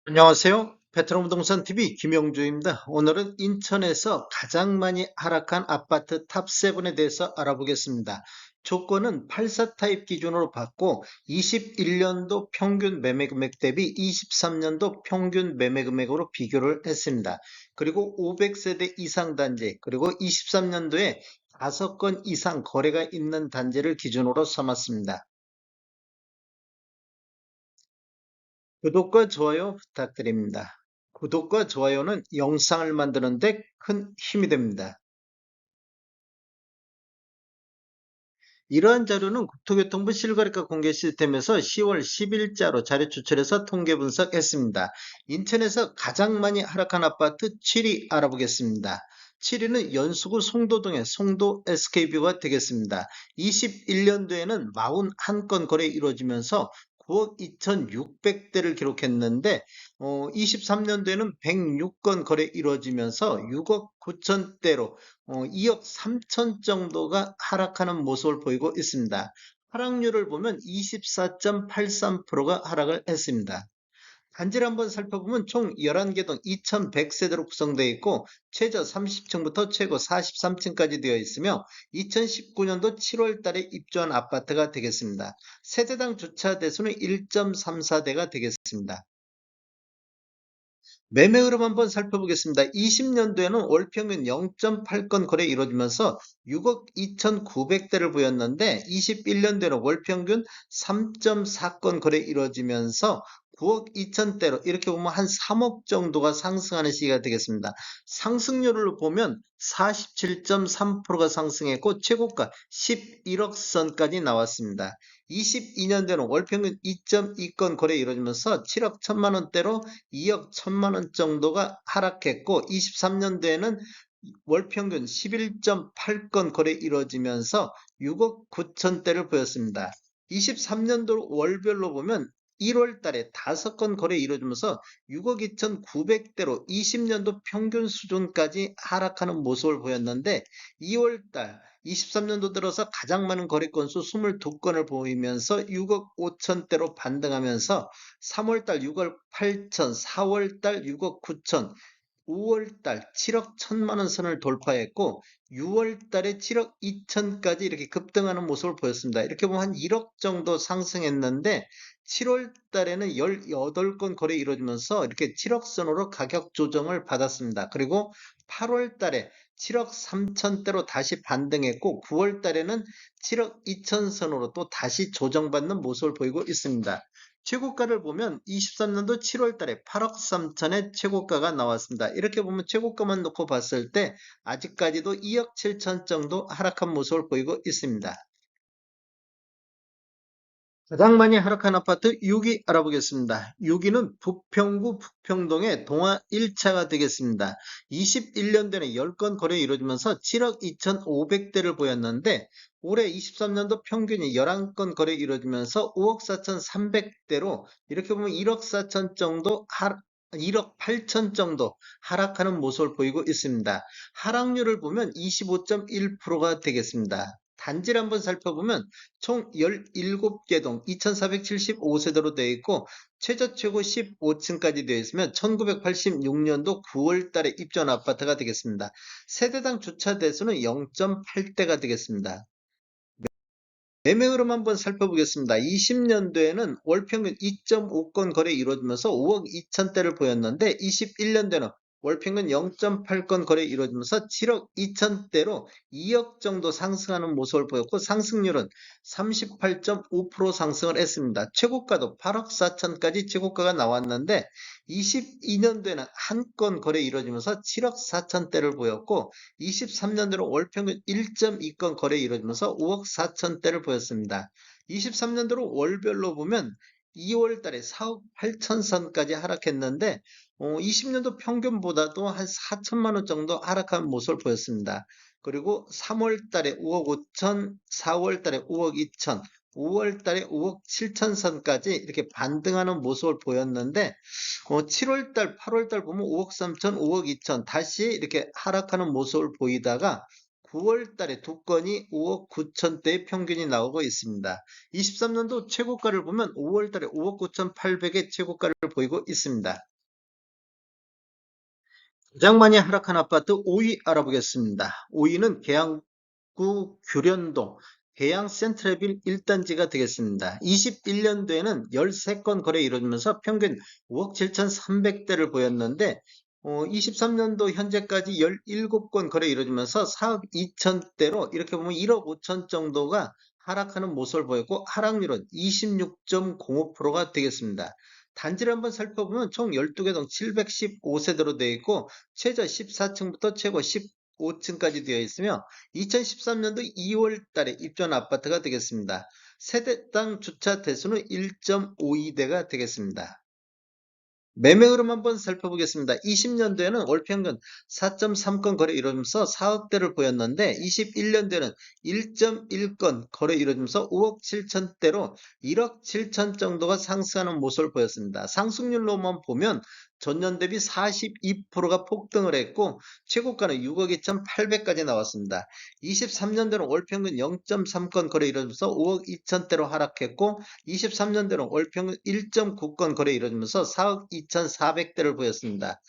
안녕하세요. 베트남 부동산 TV 김영주입니다. 오늘은 인천에서 가장 많이 하락한 아파트 탑7에 대해서 알아보겠습니다. 조건은 84 타입 기준으로 봤고 21년도 평균 매매 금액 대비 23년도 평균 매매 금액으로 비교를 했습니다. 그리고 500세대 이상 단지, 그리고 23년도에 5건 이상 거래가 있는 단지를 기준으로 삼았습니다. 구독과 좋아요 부탁드립니다. 구독과 좋아요는 영상을 만드는데 큰 힘이 됩니다. 이러한 자료는 국토교통부 실거래가 공개 시스템에서 10월 10일자로 자료 추출해서 통계 분석했습니다. 인천에서 가장 많이 하락한 아파트 7위 알아보겠습니다. 7위는 연수구 송도동의 송도 SK뷰가 되겠습니다. 21년도에는 41건 거래 이루어지면서 9억 2,600대를 기록했는데 23년도에는 106건 거래 이루어지면서 6억 9천대로 2억 3천 정도가 하락하는 모습을 보이고 있습니다. 하락률을 보면 24.83%가 하락을 했습니다. 단지를 한번 살펴보면 총 11개 동 2,100세대로 구성되어 있고 최저 30층부터 최고 43층까지 되어 있으며 2019년도 7월 달에 입주한 아파트가 되겠습니다. 세대당 주차 대수는 1.34대가 되겠습니다. 매매 흐름 한번 살펴보겠습니다. 20년도에는 월 평균 0.8건 거래 이루어지면서 6억 2,900대를 보였는데 21년도에는 월 평균 3.4건 거래 이루어지면서 9억 2천대로 이렇게 보면 한 3억 정도가 상승하는 시기가 되겠습니다. 상승률을 보면 47.3%가 상승했고 최고가 11억 선까지 나왔습니다. 22년도에는 월평균 2.2건 거래 이루어지면서 7억 1천만 원대로 2억 1천만 원 정도가 하락했고 23년도에는 월평균 11.8건 거래 이루어지면서 6억 9천대를 보였습니다. 23년도 월별로 보면 1월 달에 5건 거래 이루어지면서 6억 2,900대로 20년도 평균 수준까지 하락하는 모습을 보였는데 2월 달 23년도 들어서 가장 많은 거래 건수 22건을 보이면서 6억 5천대로 반등하면서 3월 달 6억 8천, 4월 달 6억 9천, 5월달 7억 1천만 원 선을 돌파했고 6월달에 7억 2천까지 이렇게 급등하는 모습을 보였습니다. 이렇게 보면 한 1억 정도 상승했는데 7월달에는 18건 거래 이루어지면서 이렇게 7억 선으로 가격 조정을 받았습니다. 그리고 8월달에 7억 3천대로 다시 반등했고 9월달에는 7억 2천 선으로 또 다시 조정받는 모습을 보이고 있습니다. 최고가를 보면 23년도 7월 달에 8억 3천의 최고가가 나왔습니다. 이렇게 보면 최고가만 놓고 봤을 때 아직까지도 2억 7천 정도 하락한 모습을 보이고 있습니다. 가장 많이 하락한 아파트 6위 알아보겠습니다. 6위는 부평구 부평동의 동아 1차가 되겠습니다. 21년도에 10건 거래 이루어지면서 7억 2,500대를 보였는데 올해 23년도 평균이 11건 거래 이루어지면서 5억 4,300대로 이렇게 보면 1억 4천 정도 1억 8천 정도 하락하는 모습을 보이고 있습니다. 하락률을 보면 25.1%가 되겠습니다. 단지를 한번 살펴보면 총 17개 동 2,475세대로 되어 있고 최저 최고 15층까지 되어 있으면 1986년도 9월 달에 입주한 아파트가 되겠습니다. 세대당 주차 대수는 0.8대가 되겠습니다. 매매 흐름 한번 살펴보겠습니다. 20년도에는 월평균 2.5건 거래 이루어지면서 5억 2천대를 보였는데 21년도에는 월평균 0.8건 거래 이루어지면서 7억 2천대로 2억 정도 상승하는 모습을 보였고 상승률은 38.5% 상승을 했습니다. 최고가도 8억 4천까지 최고가가 나왔는데 22년도에는 한 건 거래 이루어지면서 7억 4천대를 보였고 23년도로 월평균 1.2건 거래 이루어지면서 5억 4천대를 보였습니다. 23년도로 월별로 보면 2월 달에 4억 8천 선까지 하락했는데 20년도 평균보다도 한 4천만 원 정도 하락한 모습을 보였습니다. 그리고 3월 달에 5억 5천, 4월 달에 5억 2천, 5월 달에 5억 7천 선까지 이렇게 반등하는 모습을 보였는데 7월 달, 8월 달 보면 5억 3천, 5억 2천 다시 이렇게 하락하는 모습을 보이다가 9월 달에 두 건이 5억 9천대의 평균이 나오고 있습니다. 23년도 최고가를 보면 5월 달에 5억 9천 8백의 최고가를 보이고 있습니다. 가장 많이 하락한 아파트 5위 알아보겠습니다. 5위는 계양구 규련동 계양 센트럴빌 1단지가 되겠습니다. 21년도에는 13건 거래 이루어지면서 평균 5억 7,300대를 보였는데 23년도 현재까지 17건 거래 이루어지면서 4억 2천대로 이렇게 보면 1억 5천 정도가 하락하는 모습을 보였고 하락률은 26.05%가 되겠습니다. 단지를 한번 살펴보면 총 12개 동 715세대로 되어 있고 최저 14층부터 최고 15층까지 되어 있으며 2013년도 2월 달에 입주한 아파트가 되겠습니다. 세대당 주차 대수는 1.52대가 되겠습니다. 매매 흐름 한번 살펴보겠습니다. 20년도에는 월 평균 4.3건 거래 이루어지면서 4억대를 보였는데 21년도에는 1.1건 거래 이루어지면서 5억 7천대로 1억 7천 정도가 상승하는 모습을 보였습니다. 상승률로만 보면 전년 대비 42%가 폭등을 했고 최고가는 6억 2,800까지 나왔습니다. 23년도는 월 평균 0.3건 거래 이루어지면서 5억 2천대로 하락했고 23년도는 월 평균 1.9건 거래 이루어지면서 4억 2,400대를 보였습니다.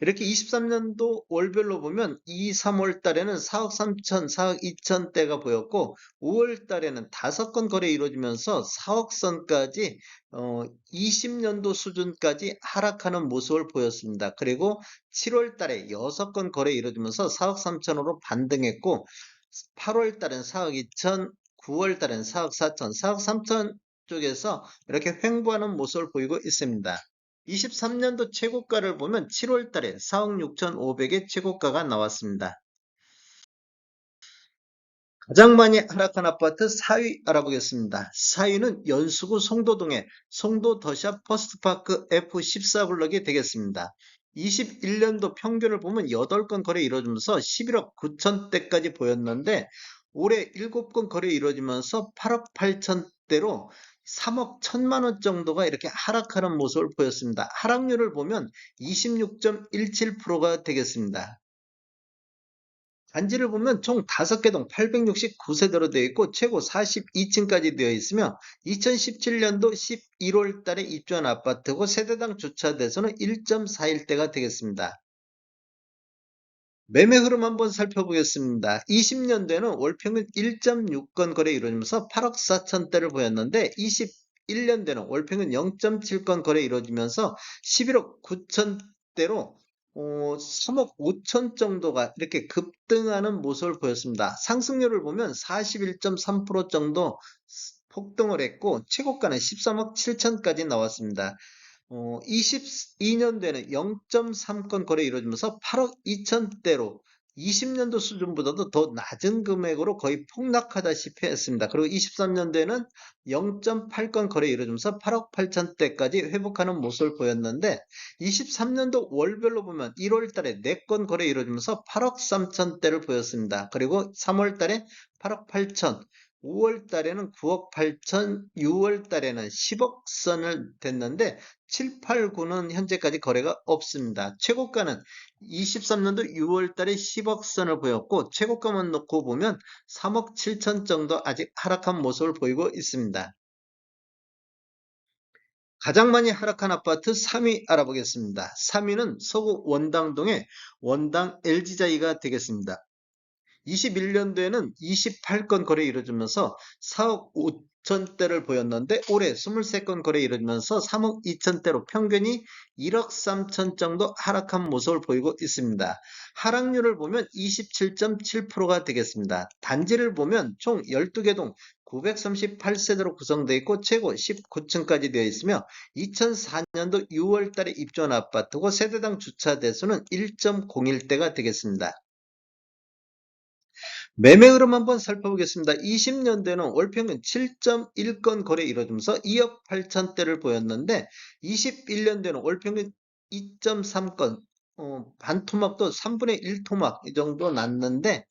이렇게 23년도 월별로 보면 2, 3월 달에는 4억 3천, 4억 2천대가 보였고 5월 달에는 5건 거래 이루어지면서 4억 선까지 20년도 수준까지 하락하는 모습을 보였습니다. 그리고 7월 달에 6건 거래 이루어지면서 4억 3천으로 반등했고 8월 달은 4억 2천, 9월 달은 4억 4천, 4억 3천 쪽에서 이렇게 횡보하는 모습을 보이고 있습니다. 23년도 최고가를 보면 7월 달에 4억 6,500의 최고가가 나왔습니다. 가장 많이 하락한 아파트 4위 알아보겠습니다. 4위는 연수구 송도동의 송도 더샵 퍼스트파크 F14블럭이 되겠습니다. 21년도 평균을 보면 8건 거래 이루어지면서 11억 9천대까지 보였는데 올해 7건 거래 이루어지면서 8억 8천대로 3억 1천만 원 정도가 이렇게 하락하는 모습을 보였습니다. 하락률을 보면 26.17%가 되겠습니다. 단지를 보면 총 5개 동 869세대로 되어 있고 최고 42층까지 되어 있으며 2017년도 11월 달에 입주한 아파트고 세대당 주차 대수는 1.41대가 되겠습니다. 매매 흐름 한번 살펴보겠습니다. 20년도에는 월 평균 1.6건 거래 이루어지면서 8억 4천대를 보였는데 21년도에는 월 평균 0.7건 거래 이루어지면서 11억 9천대로 3억 5천 정도가 이렇게 급등하는 모습을 보였습니다. 상승률을 보면 41.3% 정도 폭등을 했고 최고가는 13억 7천까지 나왔습니다. 22년도에는 0.3건 거래 이루어지면서 8억 2천대로 20년도 수준보다도 더 낮은 금액으로 거의 폭락하다시피 했습니다. 그리고 23년도에는 0.8건 거래 이루어지면서 8억 8천대까지 회복하는 모습을 보였는데 23년도 월별로 보면 1월 달에 4건 거래 이루어지면서 8억 3천대를 보였습니다. 그리고 3월 달에 8억 8천, 5월 달에는 9억 8천, 6월 달에는 10억 선을 됐는데 7, 8, 9는 현재까지 거래가 없습니다. 최고가는 23년도 6월 달에 10억 선을 보였고 최고가만 놓고 보면 3억 7천 정도 아직 하락한 모습을 보이고 있습니다. 가장 많이 하락한 아파트 3위 알아보겠습니다. 3위는 서구 원당동의 원당 LG자이가 되겠습니다. 21년도에는 28건 거래 이루어지면서 4억 5천대를 보였는데 올해 23건 거래 이루어지면서 3억 2천대로 평균이 1억 3천 정도 하락한 모습을 보이고 있습니다. 하락률을 보면 27.7%가 되겠습니다. 단지를 보면 총 12개 동 938세대로 구성되어 있고 최고 19층까지 되어 있으며 2004년도 6월 달에 입주한 아파트고 세대당 주차 대수는 1.01대가 되겠습니다. 매매 흐름 한번 살펴보겠습니다. 20년대는 월 평균 7.1건 거래 이루어지면서 2억 8천대를 보였는데 21년대는 월 평균 2.3건, 반토막도 3분의 1 토막 이 정도 났는데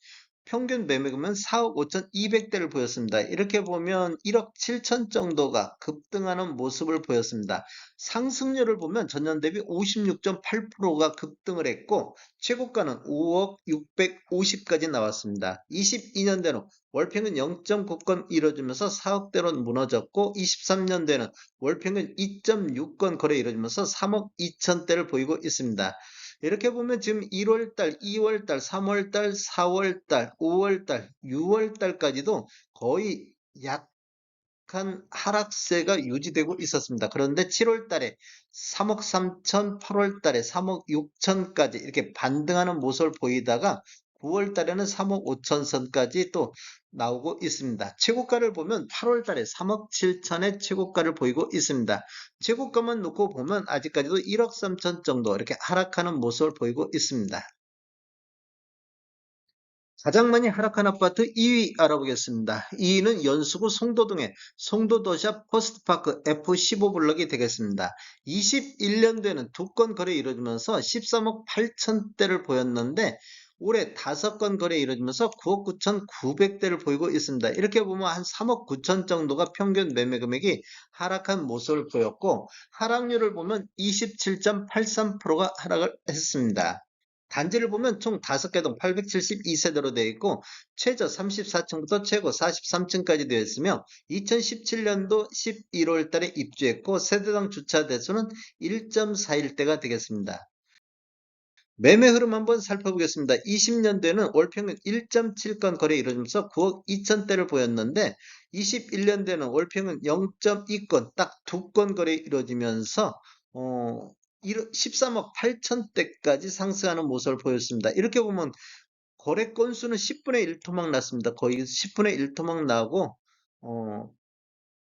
평균 매매금은 4억 5천2백대를 보였습니다. 이렇게 보면 1억 7천 정도가 급등하는 모습을 보였습니다. 상승률을 보면 전년 대비 56.8%가 급등을 했고 최고가는 5억 650까지 나왔습니다. 22년대는 월평균 0.9건 이뤄지면서 4억대로 무너졌고 23년대는 월평균 2.6건 거래 이뤄지면서 3억 2천대를 보이고 있습니다. 이렇게 보면 지금 1월달, 2월달, 3월달, 4월달, 5월달, 6월달까지도 거의 약한 하락세가 유지되고 있었습니다. 그런데 7월 달에 3억 3천, 8월 달에 3억 6천까지 이렇게 반등하는 모습을 보이다가 9월 달에는 3억 5천 선까지 또 나오고 있습니다. 최고가를 보면 8월 달에 3억 7천의 최고가를 보이고 있습니다. 최고가만 놓고 보면 아직까지도 1억 3천 정도 이렇게 하락하는 모습을 보이고 있습니다. 가장 많이 하락한 아파트 2위 알아보겠습니다. 2위는 연수구 송도동의 송도도샵 포스트파크 F15블럭이 되겠습니다. 21년도에는 2건 거래 이루어지면서 13억 8천대를 보였는데 올해 5건 거래 이루어지면서 9억 9천9백대를 보이고 있습니다. 이렇게 보면 한 3억 9천 정도가 평균 매매 금액이 하락한 모습을 보였고 하락률을 보면 27.83%가 하락을 했습니다. 단지를 보면 총 5개 동 872세대로 되어 있고 최저 34층부터 최고 43층까지 되어 있으며 2017년도 11월 달에 입주했고 세대당 주차 대수는 1.41대가 되겠습니다. 매매 흐름 한번 살펴보겠습니다. 20년도에는 월 평균 1.7건 거래 이루어지면서 9억 2천대를 보였는데 21년도에는 월 평균 0.2건 딱 2건 거래 이루어지면서 13억 8천대까지 상승하는 모습을 보였습니다. 이렇게 보면 거래 건수는 10분의 1 토막 났습니다. 거의 10분의 1 토막 나고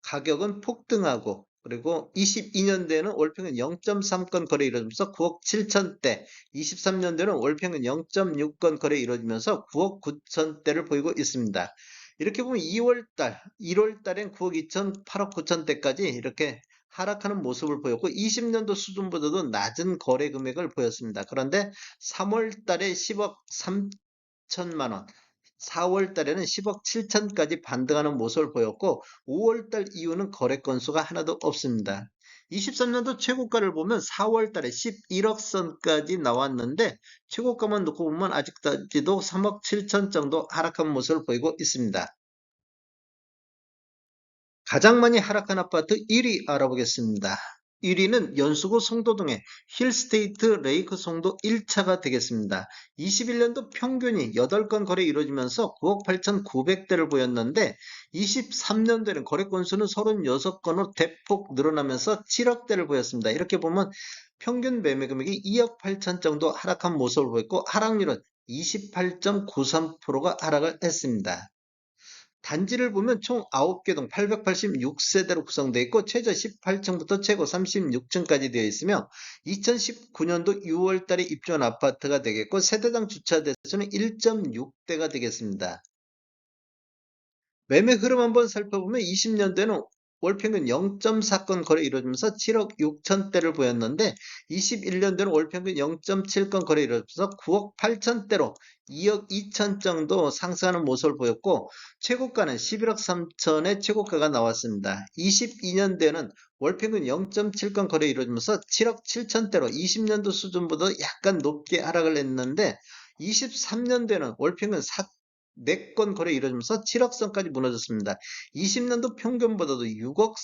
가격은 폭등하고 그리고 22년도에는 월평균 0.3건 거래 이루어지면서 9억 7천대, 23년도에는 월평균 0.6건 거래 이루어지면서 9억 9천대를 보이고 있습니다. 이렇게 보면 2월달, 1월달엔 9억 2천, 8억 9천대까지 이렇게 하락하는 모습을 보였고 20년도 수준보다도 낮은 거래 금액을 보였습니다. 그런데 3월달에 10억 3천만 원, 4월 달에는 10억 7천까지 반등하는 모습을 보였고 5월 달 이후는 거래 건수가 하나도 없습니다. 23년도 최고가를 보면 4월 달에 11억 선까지 나왔는데 최고가만 놓고 보면 아직까지도 3억 7천 정도 하락한 모습을 보이고 있습니다. 가장 많이 하락한 아파트 1위 알아보겠습니다. 1위는 연수구 송도동의 힐스테이트 레이크 송도 1차가 되겠습니다. 21년도 평균이 8건 거래 이루어지면서 9억 8천9백대를 보였는데 23년도에는 거래 건수는 36건으로 대폭 늘어나면서 7억대를 보였습니다. 이렇게 보면 평균 매매 금액이 2억 8천 정도 하락한 모습을 보였고 하락률은 28.93%가 하락을 했습니다. 단지를 보면 총 9개 동 886세대로 구성되어 있고 최저 18층부터 최고 36층까지 되어 있으며 2019년도 6월 달에 입주한 아파트가 되겠고 세대당 주차 대수는 1.6대가 되겠습니다. 매매 흐름 한번 살펴보면 20년대는 월 평균 0.4건 거래 이루어지면서 7억 6천대를 보였는데 21년도는 월 평균 0.7건 거래 이루어지면서 9억 8천대로 2억 2천 정도 상승하는 모습을 보였고 최고가는 11억 3천의 최고가가 나왔습니다. 22년대는 월 평균 0.7건 거래 이루어지면서 7억 7천대로 20년도 수준보다 약간 높게 하락을 했는데 23년대는 월 평균 4건 거래 이루어지면서 7억 선까지 무너졌습니다. 20년도 평균보다도 6억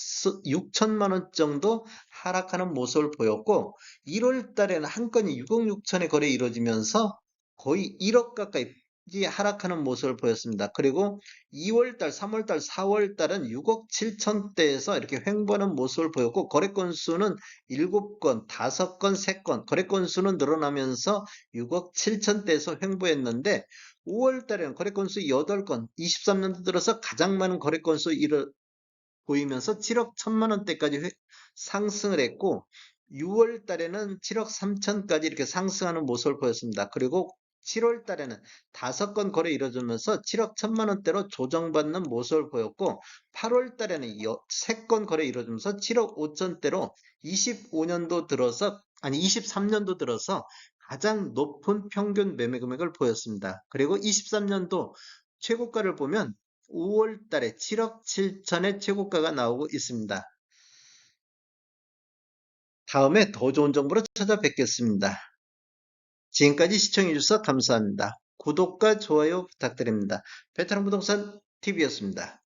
6천만 원 정도 하락하는 모습을 보였고 1월 달에는 한 건이 6억 6천의 거래 이루어지면서 거의 1억 가까이 하락하는 모습을 보였습니다. 그리고 2월달, 3월달, 4월달은 6억 7천대에서 이렇게 횡보하는 모습을 보였고 거래 건수는 7건, 5건, 3건 거래 건수는 늘어나면서 6억 7천대에서 횡보했는데 5월 달에는 거래 건수 8건, 23년도 들어서 가장 많은 거래 건수 보이면서 7억 1천만 원대까지 상승을 했고 6월 달에는 7억 3천까지 이렇게 상승하는 모습을 보였습니다. 그리고 7월 달에는 5건 거래 이루어지면서 7억 1천만 원대로 조정받는 모습을 보였고 8월 달에는 3건 거래 이루어지면서 7억 5천대로 25년도 들어서 23년도 들어서 가장 높은 평균 매매 금액을 보였습니다. 그리고 23년도 최고가를 보면 5월 달에 7억 7천의 최고가가 나오고 있습니다. 다음에 더 좋은 정보로 찾아뵙겠습니다. 지금까지 시청해주셔서 감사합니다. 구독과 좋아요 부탁드립니다. 베테랑 부동산 TV였습니다.